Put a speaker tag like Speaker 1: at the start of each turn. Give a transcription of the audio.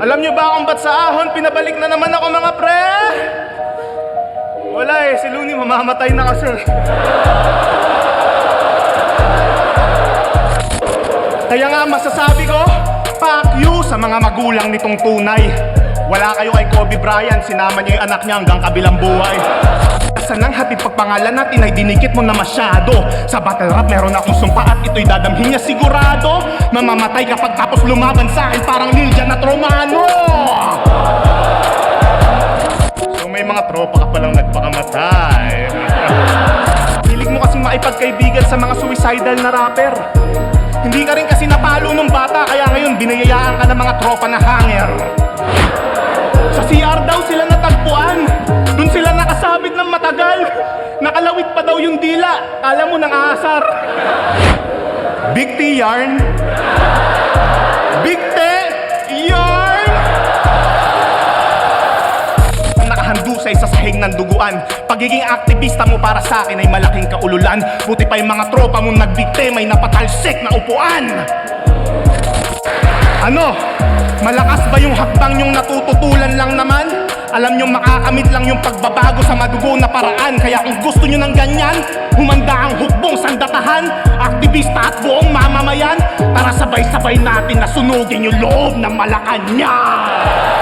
Speaker 1: Alam nyo ba kung ba't sa ahon pinabalik na naman ako, mga pre? Wala eh, si Looney mamamatay na kasi. Kaya nga masasabi ko, fuck you sa mga magulang nitong tunay. Wala kayo kay Kobe Bryant, sinama niya yung anak niya hanggang kabilang buhay. Saan ang hatid pagpangalan natin ay dinikit mo na masyado. Sa battle rap meron akong sumpa at ito'y dadamhin niya sigurado. Mamamatay kapag tapos lumaban sa akin parang ninja na tromano. So may mga tropa ka palang nagpakamatay. Hilig mo kasing maipagkaibigan sa mga suicidal na rapper. Hindi ka rin kasi napalo nung bata, kaya ngayon binayayaan ka ng mga tropa na hanger. Sa CR daw sila natagpuan, dun sila nakasabit ng matagal. Nakalawit pa daw yung dila, alam mo nang aasar. Big T yarn. Big T yarn. Nakahandusay sa sahig ng duguan. Pagiging aktivista mo para sa akin ay malaking kaululan. Buti pa yung mga tropa mong nagbikte may napatalsik na upuan. Ano? Malakas ba yung hakbang yung natututulan lang naman? Alam nyo makakamit lang yung pagbabago sa madugo na paraan. Kaya kung gusto nyo ng ganyan, humanda ang hukbong sandatahan. Aktivista at buong mamamayan, tara sabay-sabay natin na sunugin yung loob ng Malacanang.